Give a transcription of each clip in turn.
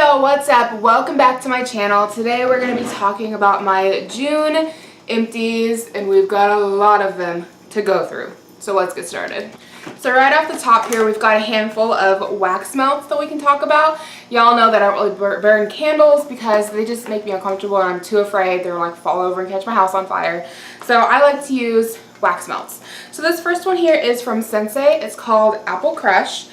Yo, what's up? Welcome back to my channel. Today we're going to be talking about my June empties, and we've got a lot of them to go through. So let's get started. So right off the top here, we've got a handful of wax melts that we can talk about. Y'all know that I don't really burn candles because they just make me uncomfortable and I'm too afraid they're like fall over and catch my house on fire. So I like to use wax melts. So this first one here is from Sensei. It's called Apple Crush.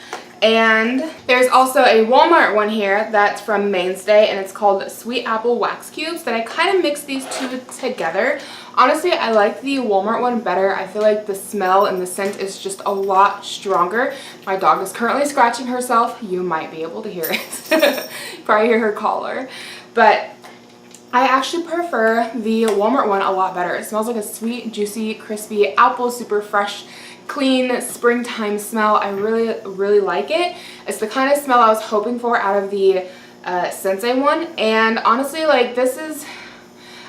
And there's also a Walmart one here that's from Mainstay, and it's called Sweet Apple Wax Cubes. That I kind of mix these two together. Honestly, I like the Walmart one better. I feel like the smell and the scent is just a lot stronger. My dog is currently scratching herself. You might be able to hear it. Probably hear her collar. But I actually prefer the Walmart one a lot better. It smells like a sweet, juicy, crispy apple, super fresh, clean springtime smell. I really like it. It's the kind of smell I was hoping for out of the Sensei one, and honestly, like, this is,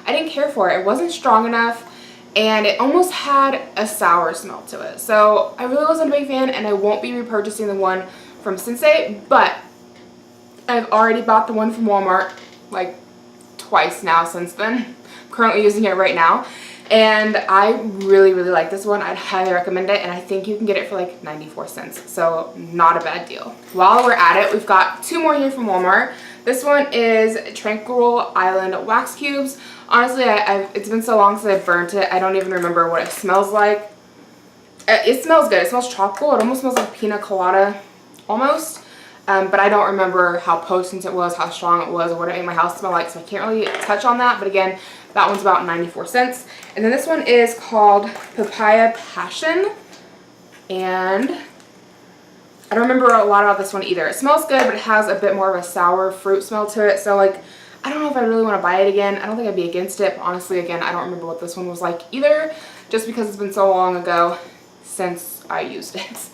I didn't care for it. It wasn't strong enough and it almost had a sour smell to it, so I really wasn't a big fan, and I won't be repurchasing the one from Sensei. But I've already bought the one from Walmart like twice now since then. I'm currently using it right now. And I really like this one. I'd highly recommend it, and I think you can get it for like 94 cents, so not a bad deal. While we're at it, we've got two more here from Walmart. This one is Tranquil Island Wax Cubes. Honestly, it's been so long since I burnt it, I don't even remember what it smells like. It smells good. It smells tropical. It almost smells like pina colada, almost. But I don't remember how potent it was, how strong it was, or what it made my house smell like, so I can't really touch on that. But again, that one's about 94 cents. And then this one is called Papaya Passion. And I don't remember a lot about this one either. It smells good, but it has a bit more of a sour fruit smell to it. So, like, I don't know if I really want to buy it again. I don't think I'd be against it. But honestly, again, I don't remember what this one was like either, just because it's been so long ago since I used it.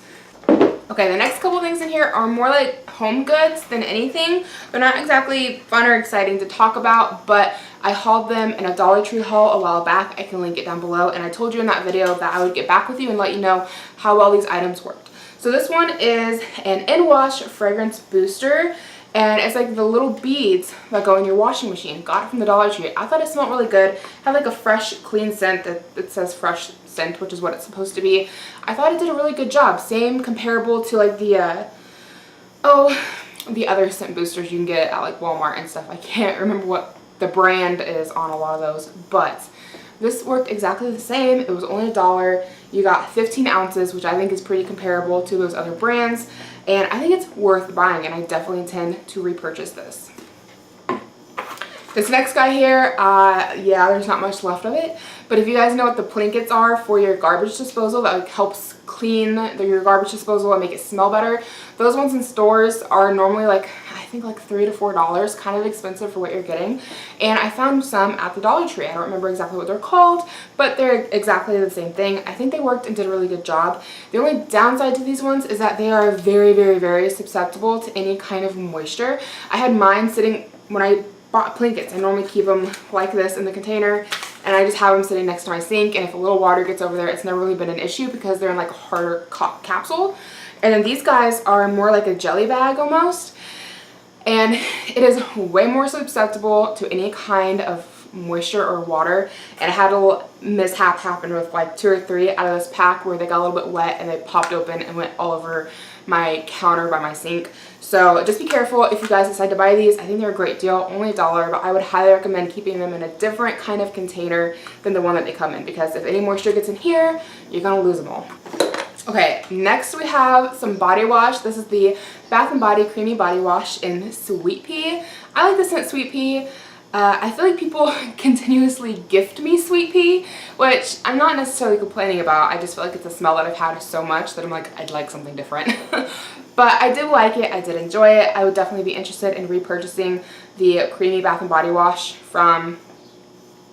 Okay, the next couple things in here are more like home goods than anything. They're not exactly fun or exciting to talk about, but I hauled them in a Dollar Tree haul a while back. I can link it down below, and I told you in that video that I would get back with you and let you know how well these items worked. So this one is an in-wash fragrance booster, and it's like the little beads that go in your washing machine. Got it from the Dollar Tree. I thought it smelled really good. Had like a fresh, clean scent that says fresh scent, which is what it's supposed to be. I thought it did a really good job. Same comparable to like the other scent boosters you can get at like Walmart and stuff. I can't remember what the brand is on a lot of those, but this worked exactly the same. It was only $1. You got 15 ounces, which I think is pretty comparable to those other brands, and I think it's worth buying, and I definitely intend to repurchase this. This next guy here, yeah, there's not much left of it, but if you guys know what the Plinkets are for your garbage disposal, that like helps clean your garbage disposal and make it smell better, those ones in stores are normally like, I think like $3 to $4, kind of expensive for what you're getting. And I found some at the Dollar Tree. I don't remember exactly what they're called, but they're exactly the same thing. I think they worked and did a really good job. The only downside to these ones is that they are very susceptible to any kind of moisture. I had mine sitting, when I bought Plinkets, I normally keep them like this in the container, and I just have them sitting next to my sink, and if a little water gets over there, it's never really been an issue because they're in like a harder capsule. And then these guys are more like a jelly bag almost, and it is way more susceptible to any kind of moisture or water. And I had a little mishap happen with like 2 or 3 out of this pack where they got a little bit wet and they popped open and went all over my counter by my sink. So just be careful if you guys decide to buy these. I think they're a great deal, only $1, but I would highly recommend keeping them in a different kind of container than the one that they come in, because if any moisture gets in here, you're gonna lose them all. Okay, next we have some body wash. This is the Bath & Body Creamy Body Wash in Sweet Pea. I like the scent Sweet Pea. I feel like people continuously gift me Sweet Pea, which I'm not necessarily complaining about. I just feel like it's a smell that I've had so much that I'm like, I'd like something different. But I did like it. I did enjoy it. I would definitely be interested in repurchasing the Creamy Bath & Body Wash from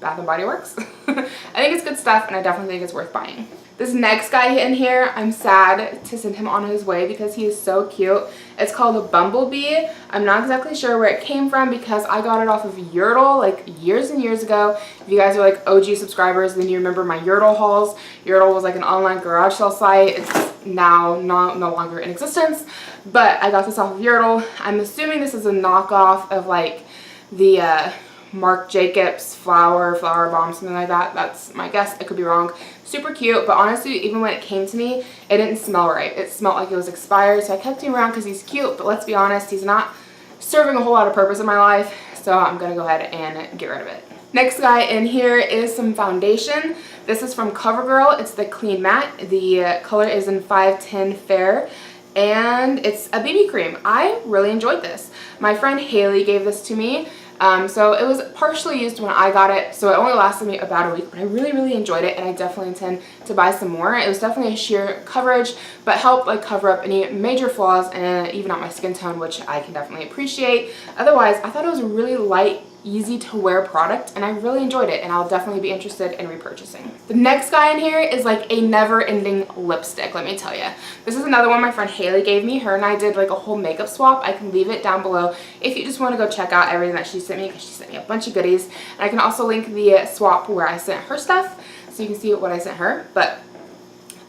Bath & Body Works. I think it's good stuff, and I definitely think it's worth buying. This next guy in here, I'm sad to send him on his way because he is so cute. It's called a Bumblebee. I'm not exactly sure where it came from because I got it off of Yurtle like years and years ago. If you guys are like OG subscribers, then you remember my Yurtle hauls. Yurtle was like an online garage sale site. It's now no longer in existence, but I got this off of Yurtle. I'm assuming this is a knockoff of like the Marc Jacobs flower bomb, something like that. That's my guess. I could be wrong. Super cute, but honestly, even when it came to me, it didn't smell right. It smelled like it was expired, so I kept him around because he's cute, but let's be honest, he's not serving a whole lot of purpose in my life, so I'm gonna go ahead and get rid of it. Next guy in here is some foundation. This is from CoverGirl. It's the Clean Matte. The color is in 510 Fair, and it's a BB cream. I really enjoyed this. My friend Haley gave this to me. So it was partially used when I got it, so it only lasted me about a week, but I really enjoyed it, and I definitely intend to buy some more. It was definitely a sheer coverage, but helped like cover up any major flaws and even out my skin tone, which I can definitely appreciate. Otherwise, I thought it was a really light, easy to wear product, and I really enjoyed it, and I'll definitely be interested in repurchasing. The next guy in here is like a never-ending lipstick, let me tell you. This is another one my friend Haley gave me. Her and I did like a whole makeup swap. I can leave it down below if you just want to go check out everything that she sent me, because she sent me a bunch of goodies, and I can also link the swap where I sent her stuff so you can see what I sent her. But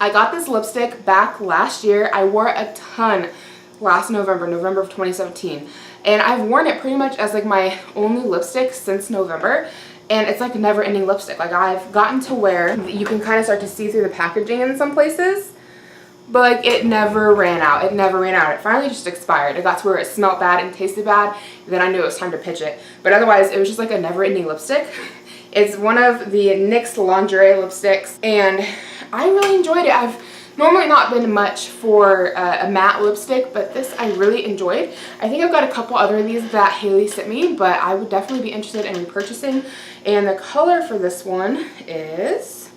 I got this lipstick back last year. I wore a ton last November of 2017. And I've worn it pretty much as like my only lipstick since November. And it's like a never ending lipstick. Like I've gotten to where you can kind of start to see through the packaging in some places. But like it never ran out. It never ran out. It finally just expired. It got to where it smelled bad and tasted bad. And then I knew it was time to pitch it. But otherwise it was just like a never ending lipstick. It's one of the NYX lingerie lipsticks. And I really enjoyed it. I've normally not been much for a matte lipstick, but this I really enjoyed. I think I've got a couple other of these that Haley sent me, but I would definitely be interested in repurchasing. And the color for this one is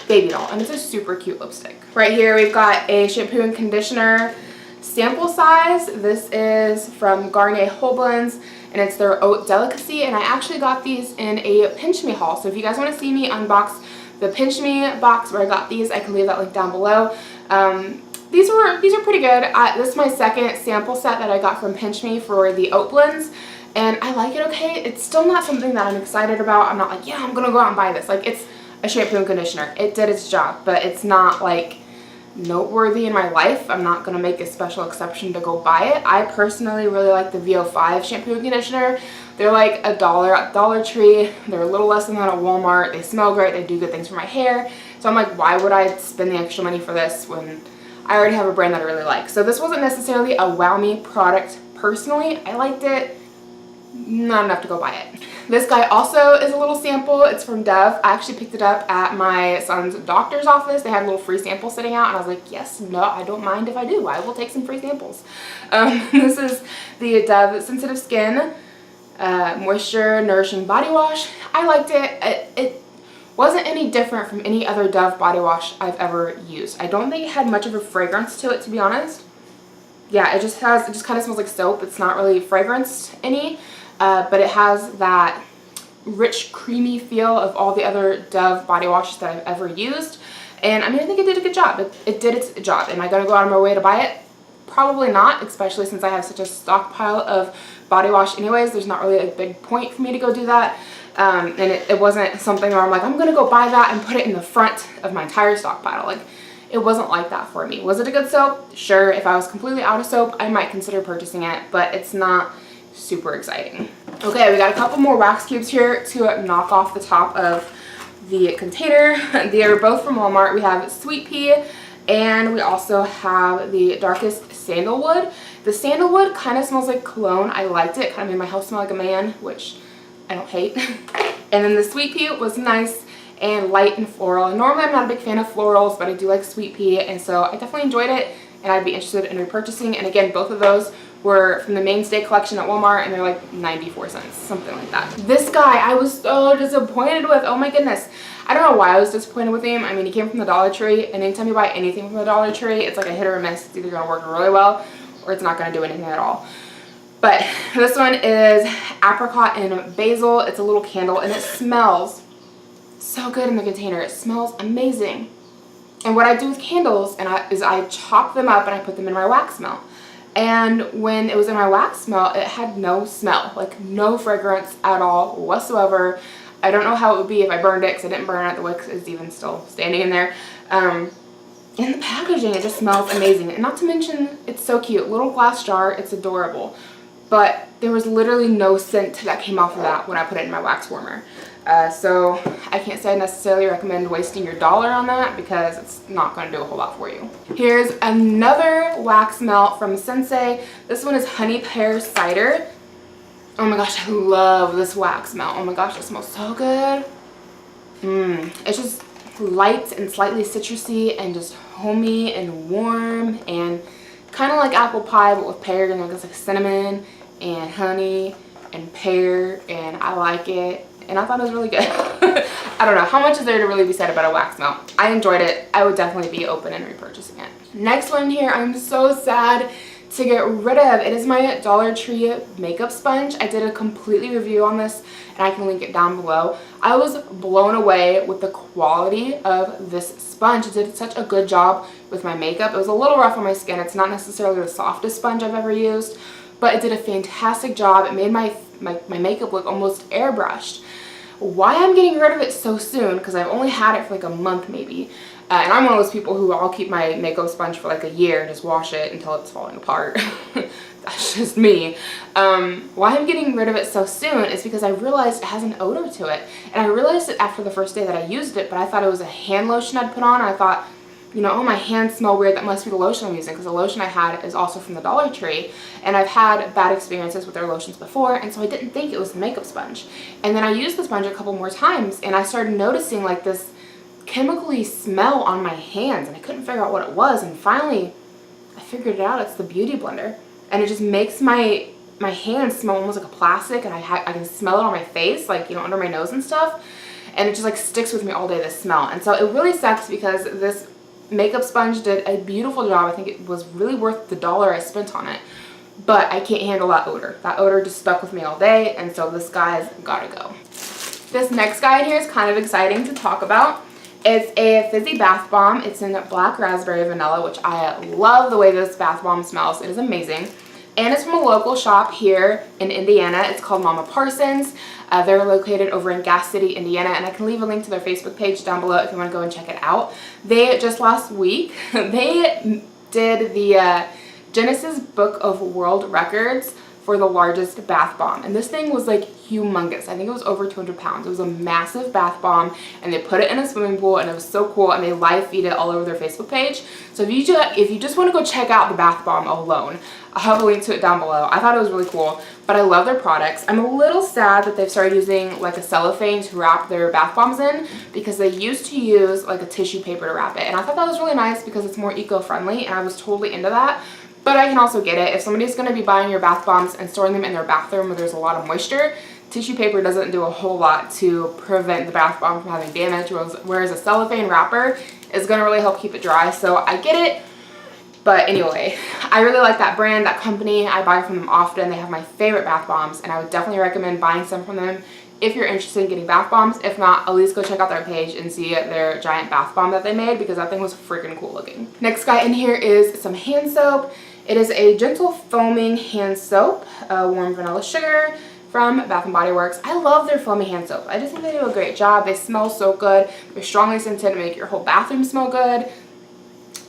Baby Doll, and it's a super cute lipstick. Right here we've got a shampoo and conditioner sample size. This is from Garnier Whole Blends, and it's their Oat Delicacy, and I actually got these in a Pinch Me haul. So if you guys want to see me unbox the Pinch Me box where I got these, I can leave that link down below. These are pretty good. This is my second sample set that I got from Pinch Me for the Oat Blends, and I like it okay. It's still not something that I'm excited about. I'm not like, yeah, I'm gonna go out and buy this. Like, it's a shampoo and conditioner. It did its job, but it's not like noteworthy in my life. I'm not gonna make a special exception to go buy it. I personally really like the VO5 shampoo and conditioner. They're like $1 at Dollar Tree. They're a little less than that at Walmart. They smell great. They do good things for my hair. So I'm like, why would I spend the extra money for this when I already have a brand that I really like? So this wasn't necessarily a wow me product personally. I liked it. Not enough to go buy it. This guy also is a little sample. It's from Dove. I actually picked it up at my son's doctor's office. They had a little free sample sitting out, and I was like, yes, no, I don't mind if I do. I will take some free samples. This is the Dove Sensitive Skin Moisture Nourishing Body Wash. I liked it. It wasn't any different from any other Dove body wash I've ever used. I don't think it had much of a fragrance to it, to be honest. Yeah, it just kind of smells like soap. It's not really fragranced any. But it has that rich, creamy feel of all the other Dove body washes that I've ever used. And I mean, I think it did a good job. It did its job. Am I going to go out of my way to buy it? Probably not, especially since I have such a stockpile of body wash anyways. There's not really a big point for me to go do that. And it wasn't something where I'm like, I'm going to go buy that and put it in the front of my entire stockpile. Like, it wasn't like that for me. Was it a good soap? Sure. If I was completely out of soap, I might consider purchasing it, but it's not super exciting. Okay, we got a couple more wax cubes here to knock off the top of the container. They are both from Walmart. We have Sweet Pea, and we also have the Darkest Sandalwood. The sandalwood kind of smells like cologne. I liked it. Kind of made my house smell like a man, which I don't hate. And then the Sweet Pea was nice and light and floral. And normally I'm not a big fan of florals, but I do like Sweet Pea, and so I definitely enjoyed it, and I'd be interested in repurchasing. And again, both of those were from the Mainstay collection at Walmart, and they're like 94 cents, something like that. This guy I was so disappointed with. Oh my goodness. I don't know why I was disappointed with him. I mean, he came from the Dollar Tree, and anytime you buy anything from the Dollar Tree, it's like a hit or a miss. It's either going to work really well or it's not going to do anything at all. But this one is Apricot and Basil. It's a little candle, and it smells so good in the container. It smells amazing. And what I do with candles is I chop them up and I put them in my wax melt. And when it was in my wax melt, it had no smell, like no fragrance at all whatsoever. I don't know how it would be if I burned it, because I didn't burn it. The wick is even still standing in there. And the packaging, it just smells amazing. And not to mention, it's so cute. Little glass jar, it's adorable. But there was literally no scent that came off of that when I put it in my wax warmer. So I can't say I necessarily recommend wasting your dollar on that, because it's not going to do a whole lot for you. Here's another wax melt from Sensei. This one is honey pear cider. Oh my gosh, I love this wax melt. Oh my gosh, it smells so good. It's just light and slightly citrusy and just homey and warm and kind of like apple pie, but with pear, and it's like cinnamon and honey and pear, and I like it. And I thought it was really good. I don't know, how much is there to really be said about a wax melt? I enjoyed it. I would definitely be open and repurchasing it. Next one here, I'm so sad to get rid of. It is my Dollar Tree makeup sponge. I did a completely review on this, and I can link it down below. I was blown away with the quality of this sponge. It did such a good job with my makeup. It was a little rough on my skin. It's not necessarily the softest sponge I've ever used, but it did a fantastic job. It made my makeup look almost airbrushed. Why I'm getting rid of it so soon, because I've only had it for like a month maybe, and I'm one of those people who I'll keep my makeup sponge for like a year and just wash it until it's falling apart. That's just me. Why I'm getting rid of it so soon is because I realized it has an odor to it, and I realized it after the first day that I used it, but I thought it was a hand lotion I'd put on. I thought, you know, oh, my hands smell weird, that must be the lotion I'm using, because the lotion I had is also from the Dollar Tree, and I've had bad experiences with their lotions before, and so I didn't think it was the makeup sponge. And then I used the sponge a couple more times, and I started noticing like this chemically smell on my hands, and I couldn't figure out what it was, and finally I figured it out. It's the Beauty Blender, and it just makes my hands smell almost like a plastic, and I can smell it on my face, like, you know, under my nose and stuff, and it just like sticks with me all day, this smell. And so it really sucks, because this makeup sponge did a beautiful job. I think it was really worth the dollar I spent on it, but I can't handle that odor. That odor just stuck with me all day, and so this guy's gotta go. This next guy in here is kind of exciting to talk about. It's a fizzy bath bomb. It's in black raspberry vanilla, which I love the way this bath bomb smells. It is amazing. And it's from a local shop here in Indiana. It's called Mama Parsons. They're located over in Gas City, Indiana, and I can leave a link to their Facebook page down below if you want to go and check it out. They, just last week, they did the Guinness Book of World Records for the largest bath bomb, and this thing was like humongous. I think it was over 200 pounds. It was a massive bath bomb, and they put it in a swimming pool, and it was so cool, and they live feed it all over their Facebook page. So if you just want to go check out the bath bomb alone, I'll have a link to it down below. I thought it was really cool, but I love their products. I'm a little sad that they've started using like a cellophane to wrap their bath bombs in, because they used to use like a tissue paper to wrap it, and I thought that was really nice because it's more eco-friendly, and I was totally into that. But I can also get it. If somebody's going to be buying your bath bombs and storing them in their bathroom where there's a lot of moisture, tissue paper doesn't do a whole lot to prevent the bath bomb from having damage, whereas a cellophane wrapper is going to really help keep it dry. So I get it. But anyway, I really like that brand, that company. I buy from them often. They have my favorite bath bombs, and I would definitely recommend buying some from them if you're interested in getting bath bombs. If not, at least go check out their page and see their giant bath bomb that they made, because that thing was freaking cool looking. Next guy in here is some hand soap. It is a gentle foaming hand soap, warm vanilla sugar from Bath & Body Works. I love their foaming hand soap. I just think they do a great job. They smell so good. They're strongly scented to make your whole bathroom smell good.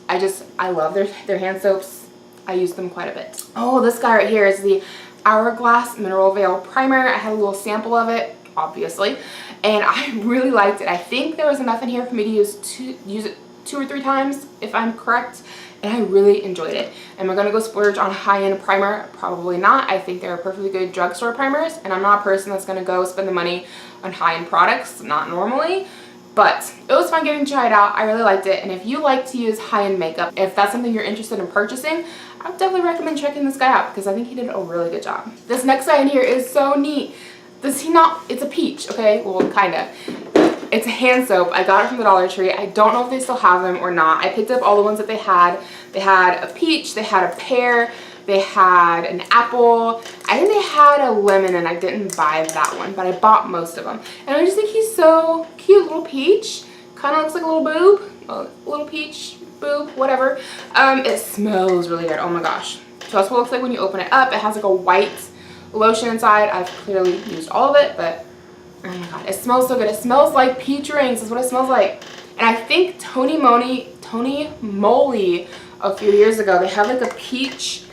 I love their hand soaps. I use them quite a bit. Oh, this guy right here is the Hourglass Mineral Veil Primer. I had a little sample of it, obviously, and I really liked it. I think there was enough in here for me to use it 2 or 3 times, if I'm correct, and I really enjoyed it. Am I going to go splurge on a high-end primer? Probably not. I think they're perfectly good drugstore primers, and I'm not a person that's going to go spend the money on high-end products, not normally. But it was fun getting to try it out. I really liked it, and if you like to use high-end makeup, if that's something you're interested in purchasing, I would definitely recommend checking this guy out, because I think he did a really good job. This next guy in here is so neat. Does he not? It's a peach, okay? Well, kind of. It's a hand soap. I got it from the Dollar Tree. I don't know if they still have them or not. I picked up all the ones that they had. They had a peach, they had a pear, they had an apple. I think they had a lemon, and I didn't buy that one, but I bought most of them. And I just think he's so cute. Little peach. Kind of looks like a little boob. a little peach, boob, whatever. It smells really good. Oh my gosh. So that's what it looks like when you open it up. It has like a white lotion inside. I've clearly used all of it, but oh my god, it smells so good. It smells like peach rings is what it smells like. And I think Tony Moly a few years ago, they had like a peach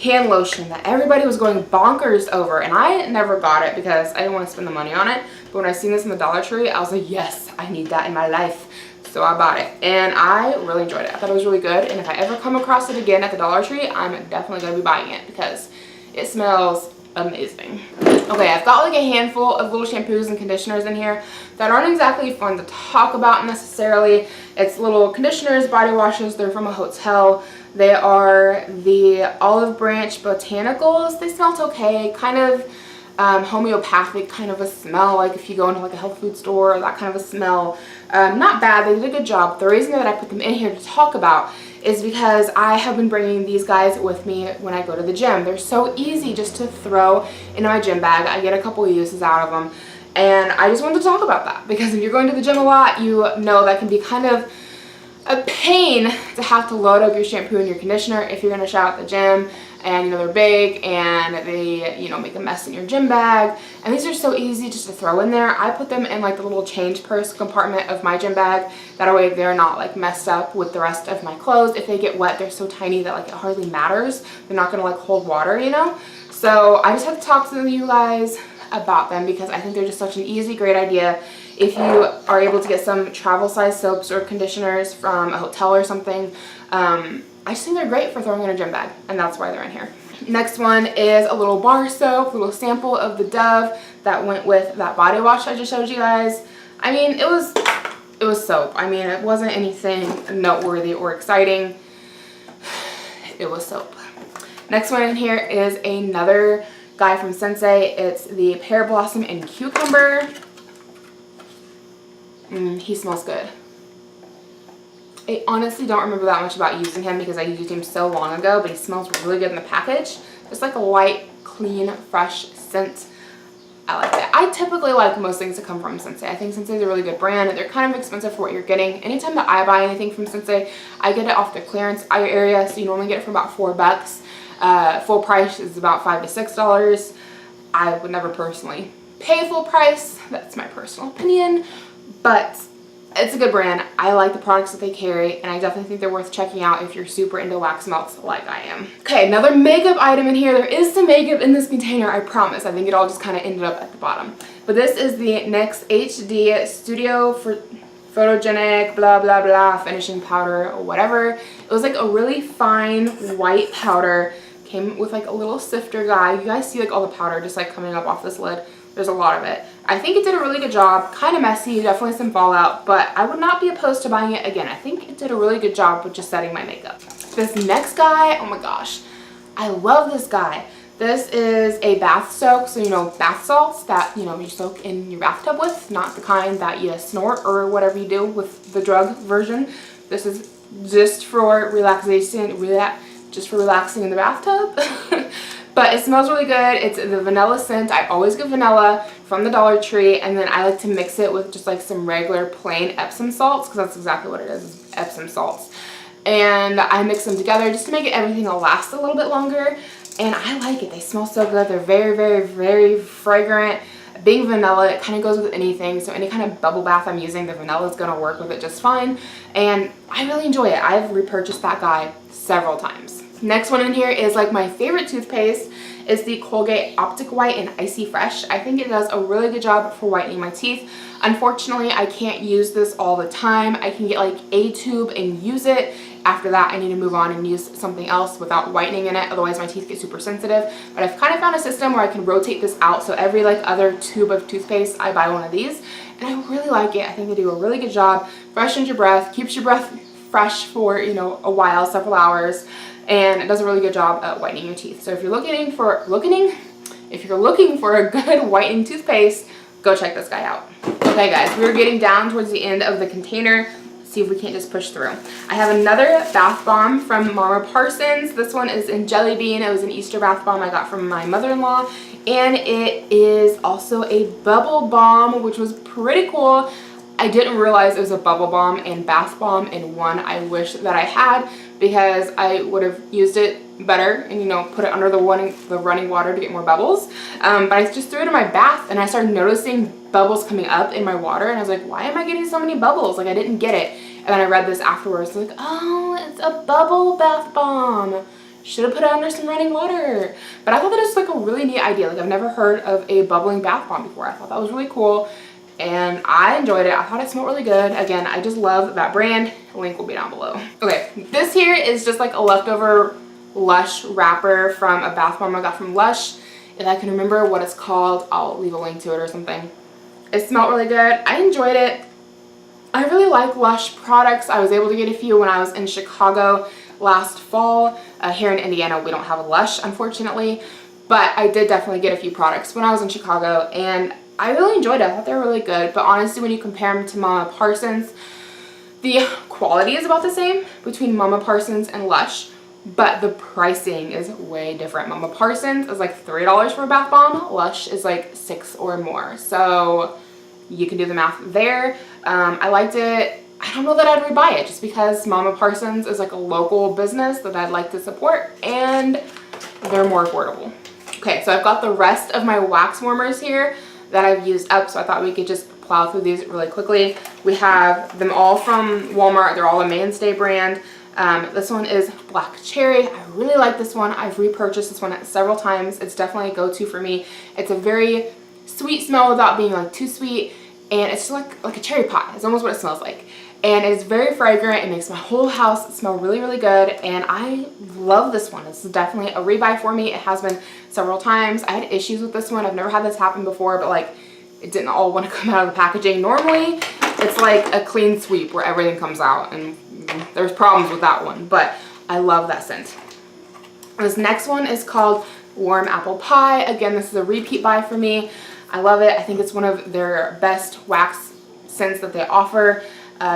hand lotion that everybody was going bonkers over, and I never got it because I didn't want to spend the money on it. But when I seen this in the Dollar Tree, I was like, yes, I need that in my life. So I bought it, and I really enjoyed it. I thought it was really good, and if I ever come across it again at the Dollar Tree, I'm definitely going to be buying it because it smells amazing. Okay, I've got like a handful of little shampoos and conditioners in here that aren't exactly fun to talk about necessarily. It's little conditioners, body washes. They're from a hotel. They are the Olive Branch Botanicals. They smelled okay, kind of homeopathic kind of a smell, like if you go into like a health food store, that kind of a smell. Not bad. They did a good job. The reason that I put them in here to talk about is because I have been bringing these guys with me when I go to the gym. They're so easy just to throw in my gym bag. I get a couple of uses out of them, and I just wanted to talk about that because if you're going to the gym a lot, you know that can be kind of a pain to have to load up your shampoo and your conditioner if you're going to shower at the gym, and you know they're big and they, you know, make a mess in your gym bag. And these are so easy just to throw in there. I put them in like the little change purse compartment of my gym bag. That way they're not like messed up with the rest of my clothes. If they get wet, they're so tiny that like it hardly matters. They're not going to like hold water, you know. So I just have to talk to you guys about them because I think they're just such an easy, great idea. If you are able to get some travel size soaps or conditioners from a hotel or something, I just think they're great for throwing in a gym bag, and that's why they're in here. Next one is a little bar soap, a little sample of the Dove that went with that body wash I just showed you guys. I mean, it was soap. I mean, it wasn't anything noteworthy or exciting. It was soap. Next one in here is another guy from Sensei. It's the Pear Blossom and Cucumber. He smells good. I honestly don't remember that much about using him because I used him so long ago, but he smells really good in the package. Just like a light, clean, fresh scent. I like that. I typically like most things that come from Sensei. I think Sensei is a really good brand. They're kind of expensive for what you're getting. Anytime that I buy anything from Sensei, I get it off the clearance area, so you normally get it for about $4. Full price is about $5 to $6. I would never personally pay full price. That's my personal opinion, but it's a good brand. I like the products that they carry, and I definitely think they're worth checking out if you're super into wax melts like I am. Okay, another makeup item in here. There is some makeup in this container, I promise. I think it all just kind of ended up at the bottom. But this is the NYX HD Studio for Photogenic blah blah blah finishing powder or whatever. It was like a really fine white powder. Came with like a little sifter guy. You guys see like all the powder just like coming up off this lid. There's a lot of it. I think it did a really good job. Kind of messy, definitely some fallout, but I would not be opposed to buying it again. I think it did a really good job with just setting my makeup. This next guy, oh my gosh, I love this guy. This is a bath soak, so you know, bath salts that, you know, you soak in your bathtub with, not the kind that you snort or whatever you do with the drug version. This is just for relaxation, just for relaxing in the bathtub. But it smells really good. It's the vanilla scent. I always get vanilla from the Dollar Tree, and then I like to mix it with just like some regular plain Epsom salts, because that's exactly what it is, Epsom salts. And I mix them together just to make everything last a little bit longer, and I like it. They smell so good. They're very, very, very fragrant. Being vanilla, it kind of goes with anything, so any kind of bubble bath I'm using, the vanilla is going to work with it just fine, and I really enjoy it. I've repurchased that guy several times. Next one in here is like my favorite toothpaste. It's the Colgate Optic White and Icy Fresh. I think it does a really good job for whitening my teeth. Unfortunately, I can't use this all the time. I can get like a tube and use it. After that, I need to move on and use something else without whitening in it. Otherwise, my teeth get super sensitive. But I've kind of found a system where I can rotate this out. So every like other tube of toothpaste, I buy one of these. And I really like it. I think they do a really good job. Freshens your breath, keeps your breath fresh for, you know, a while, several hours. And it does a really good job at whitening your teeth. So if you're looking for a good whitening toothpaste, go check this guy out. Okay guys, we're getting down towards the end of the container. Let's see if we can't just push through. I have another bath bomb from Mama Parsons. This one is in Jelly Bean. It was an Easter bath bomb I got from my mother-in-law. And it is also a bubble bomb, which was pretty cool. I didn't realize it was a bubble balm and bath bomb in one. I wish that I had, because I would have used it better and, you know, put it under the running water to get more bubbles. But I just threw it in my bath and I started noticing bubbles coming up in my water, and I was like, why am I getting so many bubbles? Like, I didn't get it. And then I read this afterwards, like, oh, it's a bubble bath bomb. Should have put it under some running water. But I thought that was like a really neat idea. Like, I've never heard of a bubbling bath bomb before. I thought that was really cool and I enjoyed it. I thought it smelled really good. Again, I just love that brand. The link will be down below. Okay, this here is just like a leftover Lush wrapper from a bath bomb I got from Lush. If I can remember what it's called, I'll leave a link to it or something. It smelled really good. I enjoyed it. I really like Lush products. I was able to get a few when I was in Chicago last fall. Here in Indiana, we don't have a Lush, unfortunately, but I did definitely get a few products when I was in Chicago, and I really enjoyed it. I thought they were really good, but honestly, when you compare them to Mama Parsons, the quality is about the same between Mama Parsons and Lush, but the pricing is way different. Mama Parsons is like $3 for a bath bomb. Lush is like $6 or more. So you can do the math there. I liked it. I don't know that I'd rebuy it just because Mama Parsons is like a local business that I'd like to support, and they're more affordable. Okay, so I've got the rest of my wax warmers here that I've used up, so I thought we could just plow through these really quickly. We have them all from Walmart. They're all a Mainstay brand. This one is Black Cherry. I really like this one. I've repurchased this one several times. It's definitely a go-to for me. It's a very sweet smell without being like too sweet, and it's just like a cherry pie. It's almost what it smells like. And it's very fragrant. It makes my whole house smell really, really good, and I love this one. It's definitely a rebuy for me. It has been several times. I had issues with this one. I've never had this happen before, but like, it didn't all want to come out of the packaging. Normally, it's like a clean sweep where everything comes out, and there's problems with that one, but I love that scent. This next one is called Warm Apple Pie. Again, this is a repeat buy for me. I love it. I think it's one of their best wax scents that they offer.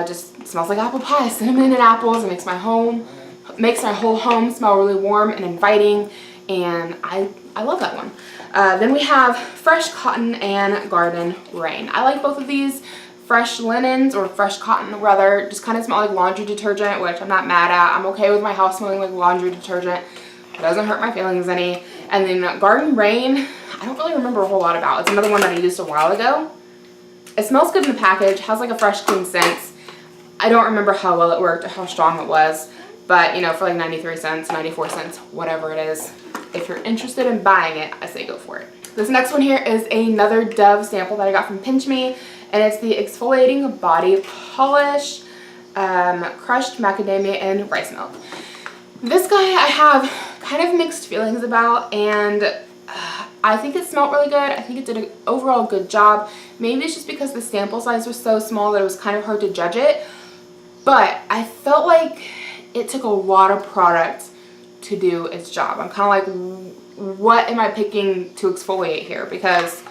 Just smells like apple pie, cinnamon and apples. It makes my whole home smell really warm and inviting, and I love that one. Then we have Fresh Cotton and Garden Rain. I like both of these. Fresh linens, or fresh cotton rather, just kind of smell like laundry detergent, which I'm not mad at. I'm okay with my house smelling like laundry detergent. It doesn't hurt my feelings any. And then Garden Rain, I don't really remember a whole lot about. It's another one that I used a while ago. It smells good in the package, has like a fresh, clean scent. I don't remember how well it worked or how strong it was, but you know, for like 93 cents, 94 cents, whatever it is, if you're interested in buying it, I say go for it. This next one here is another Dove sample that I got from Pinch Me, and it's the Exfoliating Body Polish, crushed macadamia and rice milk. This guy I have kind of mixed feelings about, and I think it smelled really good. I think it did an overall good job. Maybe it's just because the sample size was so small that it was kind of hard to judge it, but I felt like it took a lot of product to do its job. I'm kind of like, what am I picking to exfoliate here? Because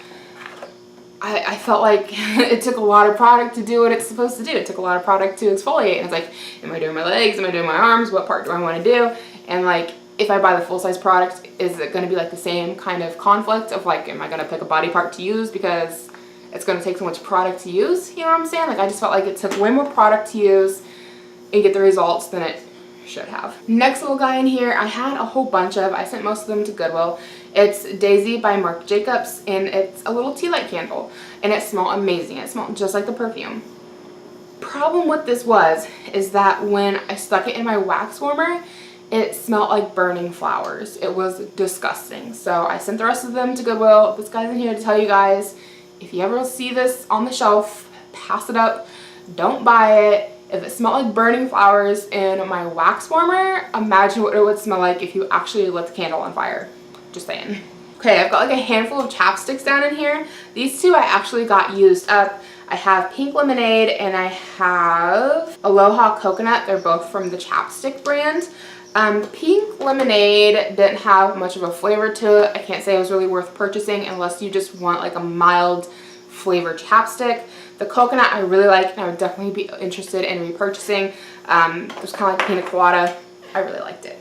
I felt like it took a lot of product to do what it's supposed to do. It took a lot of product to exfoliate. And it's like, am I doing my legs? Am I doing my arms? What part do I want to do? And like, if I buy the full-size product, is it going to be like the same kind of conflict of like, am I going to pick a body part to use because it's going to take so much product to use? You know what I'm saying? Like, I just felt like it took way more product to use and get the results than it should have. Next little guy in here, I had a whole bunch of. I sent most of them to Goodwill. It's Daisy by Marc Jacobs, and it's a little tea light candle, and it smelled amazing. It smelled just like the perfume. Problem with this is that when I stuck it in my wax warmer, it smelled like burning flowers. It was disgusting. So I sent the rest of them to Goodwill. This guy's in here to tell you guys, if you ever see this on the shelf, pass it up. Don't buy it. If it smelled like burning flowers in my wax warmer, imagine what it would smell like if you actually lit the candle on fire. Just saying. Okay, I've got like a handful of chapsticks down in here. These two I actually got used up. I have Pink Lemonade and I have Aloha Coconut. They're both from the Chapstick brand. Pink Lemonade didn't have much of a flavor to it. I can't say it was really worth purchasing unless you just want like a mild flavored chapstick. The coconut I really like, and I would definitely be interested in repurchasing. There's kind of like pina colada. I really liked it.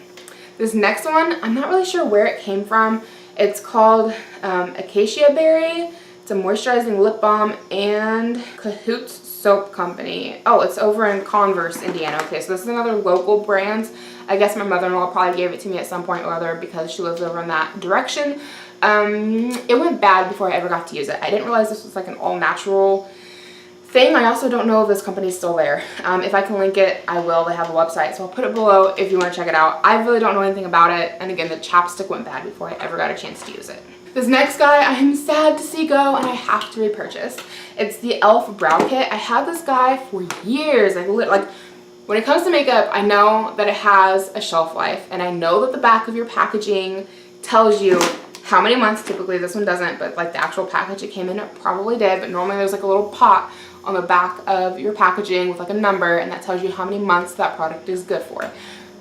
This next one, I'm not really sure where it came from. It's called Acacia Berry. It's a moisturizing lip balm and Cahoots soap company. Oh, it's over in Converse, Indiana. Okay, so this is another local brand. I guess my mother-in-law probably gave it to me at some point or other because she lives over in that direction. It went bad before I ever got to use it. I didn't realize this was like an all-natural thing. I also don't know if this company is still there. If I can link it, I will. They have a website, so I'll put it below if you want to check it out. I really don't know anything about it, and again, the chapstick went bad before I ever got a chance to use it. This next guy I am sad to see go, and I have to repurchase. It's the e.l.f. Brow Kit. I had this guy for years. Like when it comes to makeup, I know that it has a shelf life, and I know that the back of your packaging tells you how many months. Typically this one doesn't, but like the actual package it came in, it probably did, but normally there's like a little pot on the back of your packaging with like a number, and that tells you how many months that product is good for.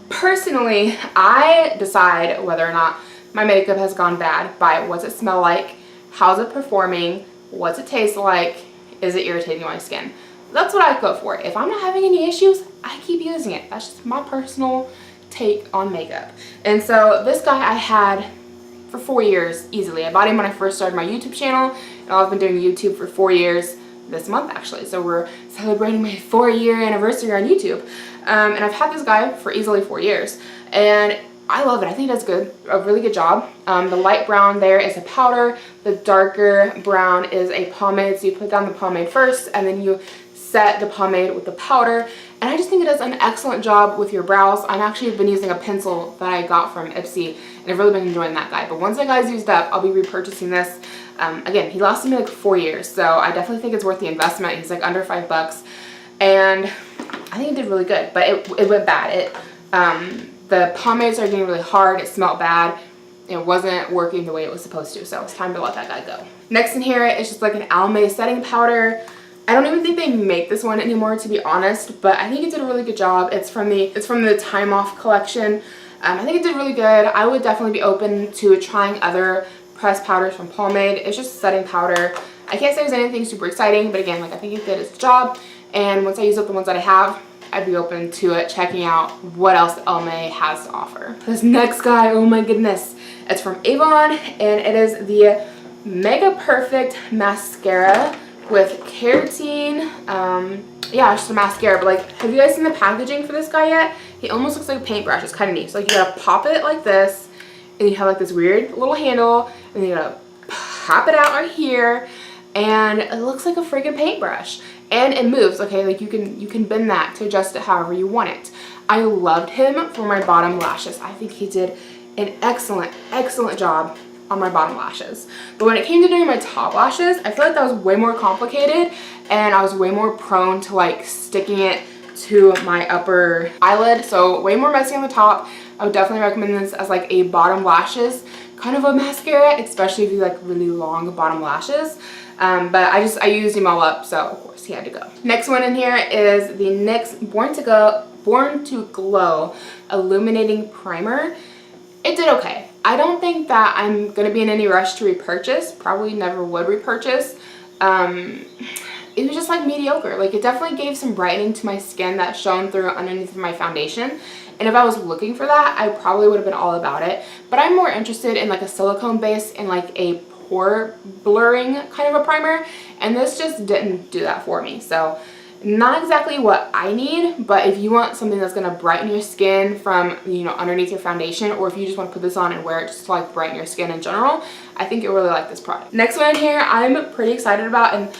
Personally, I decide whether or not my makeup has gone bad by what's it smell like, how's it performing, what's it taste like, is it irritating my skin. That's what I go for. If I'm not having any issues, I keep using it. That's just my personal take on makeup. And so this guy I had for 4 years easily. I bought him when I first started my YouTube channel, and I've been doing YouTube for 4 years this month actually. So we're celebrating my 4-year anniversary on YouTube. And I've had this guy for easily 4 years, and I love it. I think it does a really good job. The light brown there is a powder. The darker brown is a pomade. So you put down the pomade first, and then you set the pomade with the powder. And I just think it does an excellent job with your brows. I've actually been using a pencil that I got from Empties, and I've really been enjoying that guy. But once that guy's used up, I'll be repurchasing this. Again, he lasted me like 4 years, so I definitely think it's worth the investment. He's like under $5, and I think it did really good, but it went bad. The pomades are getting really hard. It smelled bad. It wasn't working the way it was supposed to, so it's time to let that guy go. Next in here is just like an Almay setting powder. I don't even think they make this one anymore, to be honest, but I think it did a really good job. It's from the Time Off collection. I think it did really good. I would definitely be open to trying other pressed powders from Pomade. It's just a setting powder. I can't say there's anything super exciting, but again, like I think it did its job. And once I use up the ones that I have, I'd be open to it, checking out what else Almay has to offer. This next guy, oh my goodness, it's from Avon, and it is the Mega Perfect Mascara with keratin. Yeah, it's just a mascara, but like, have you guys seen the packaging for this guy yet? He almost looks like a paintbrush. It's kind of neat. So like, you gotta pop it like this, and you have like this weird little handle, and then you gotta pop it out right here, and it looks like a freaking paintbrush. And it moves, okay? Like you can bend that to adjust it however you want it. I loved him for my bottom lashes. I think he did an excellent, excellent job on my bottom lashes. But when it came to doing my top lashes, I feel like that was way more complicated, and I was way more prone to like sticking it to my upper eyelid. So way more messy on the top. I would definitely recommend this as like a bottom lashes kind of a mascara, especially if you like really long bottom lashes. But I used him all up, so of course he had to go. Next one in here is the NYX Born to Glow Illuminating Primer. It did okay. I don't think that I'm going to be in any rush to repurchase. Probably never would repurchase. It was just like mediocre. Like it definitely gave some brightening to my skin that shone through underneath of my foundation. And if I was looking for that, I probably would have been all about it. But I'm more interested in like a silicone base and like a pore blurring kind of a primer, and this just didn't do that for me. So not exactly what I need, but if you want something that's going to brighten your skin from, you know, underneath your foundation, or if you just want to put this on and wear it just to like brighten your skin in general, I think you'll really like this product. Next one in here I'm pretty excited about, and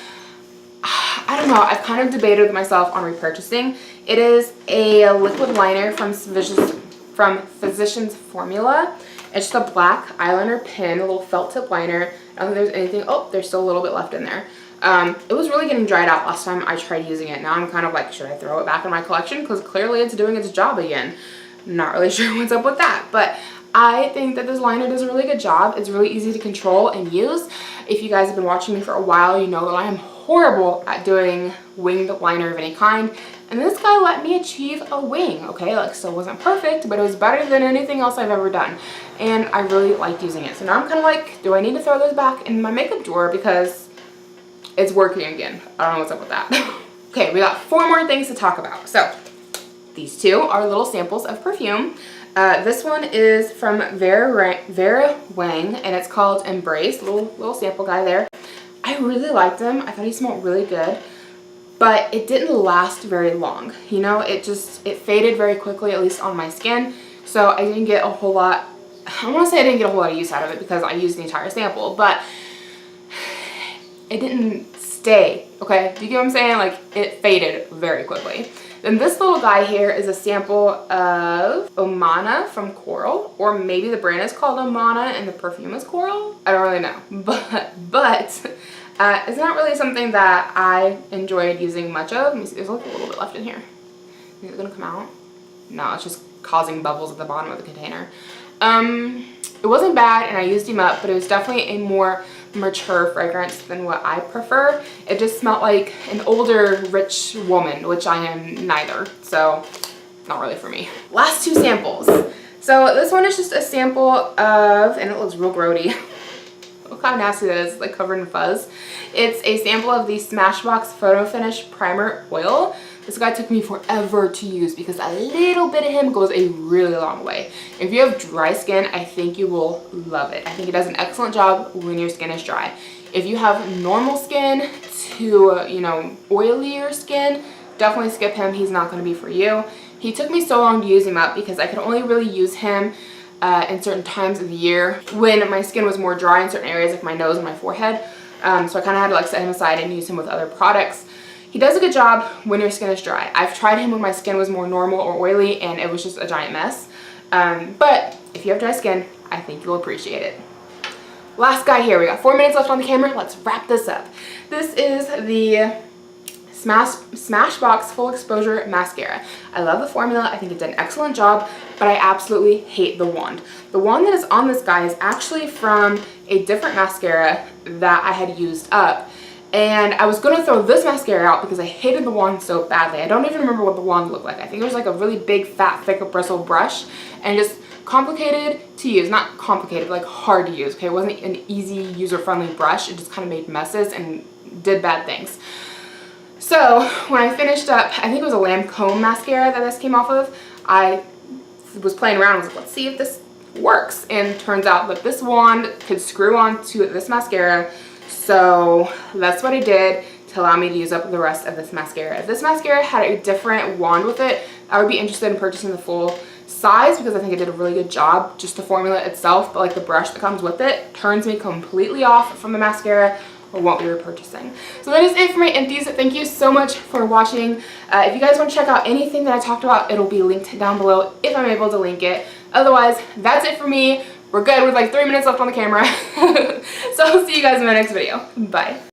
I don't know, I've kind of debated with myself on repurchasing. It is a liquid liner from Physicians Formula. It's just a black eyeliner pen, a little felt tip liner. I don't think there's anything, oh, there's still a little bit left in there. It was really getting dried out last time I tried using it. Now I'm kind of like, should I throw it back in my collection? Because clearly it's doing its job again. Not really sure what's up with that, but I think that this liner does a really good job. It's really easy to control and use. If you guys have been watching me for a while, you know that I am horrible at doing winged liner of any kind. And this guy let me achieve a wing, okay? Like, still wasn't perfect, but it was better than anything else I've ever done. And I really liked using it. So now I'm kind of like, do I need to throw those back in my makeup drawer because it's working again? I don't know what's up with that. Okay, we got 4 more things to talk about. So these 2 are little samples of perfume. This one is from Vera Wang, and it's called Embrace. Little sample guy there. I really liked him. I thought he smelled really good. but it didn't last very long. You know, it faded very quickly, at least on my skin. So I didn't get a whole lot, I want to say I didn't get a whole lot of use out of it because I used the entire sample, but it didn't stay, okay? Do you get what I'm saying? Like, it faded very quickly. Then this little guy here is a sample of Omana from Coral, or maybe the brand is called Omana and the perfume is Coral. I don't really know, but it's not really something that I enjoyed using much of. Let me see, there's like a little bit left in here. Is it gonna come out? No, it's just causing bubbles at the bottom of the container. It wasn't bad and I used him up, but it was definitely a more mature fragrance than what I prefer. It just smelled like an older, rich woman, which I am neither, so not really for me. Last two samples. So this one is just a sample of, and it looks real grody. Look how nasty that is, like covered in fuzz. It's a sample of the Smashbox Photo Finish Primer Oil. This guy took me forever to use because a little bit of him goes a really long way. If you have dry skin, I think you will love it. I think it does an excellent job when your skin is dry. If you have normal skin to, you know, oilier skin, definitely skip him. He's not going to be for you. He took me so long to use him up because I could only really use him in certain times of the year when my skin was more dry in certain areas like my nose and my forehead. So I kind of had to like set him aside and use him with other products. He does a good job when your skin is dry. I've tried him when my skin was more normal or oily and it was just a giant mess. But if you have dry skin, I think you'll appreciate it. Last guy here, we got 4 minutes left on the camera. Let's wrap this up. This is the Smashbox Full Exposure Mascara. I love the formula. I think it did an excellent job, but I absolutely hate the wand. The wand that is on this guy is actually from a different mascara that I had used up. And I was going to throw this mascara out because I hated the wand so badly. I don't even remember what the wand looked like. I think it was like a really big, fat, thick bristle brush and just complicated to use. Not complicated, but like hard to use, okay? It wasn't an easy, user-friendly brush. It just kind of made messes and did bad things. So when I finished up, I think it was a Lancome mascara that this came off of, I was playing around and was like, let's see if this works. And turns out that this wand could screw on to this mascara. So that's what I did to allow me to use up the rest of this mascara. If this mascara had a different wand with it, I would be interested in purchasing the full size because I think it did a really good job. Just the formula itself, but like the brush that comes with it, turns me completely off from the mascara or won't be repurchasing. So that is it for my empties. Thank you so much for watching. If you guys want to check out anything that I talked about, it'll be linked down below if I'm able to link it. Otherwise, that's it for me. We're good with like 3 minutes left on the camera. So I'll see you guys in my next video. Bye.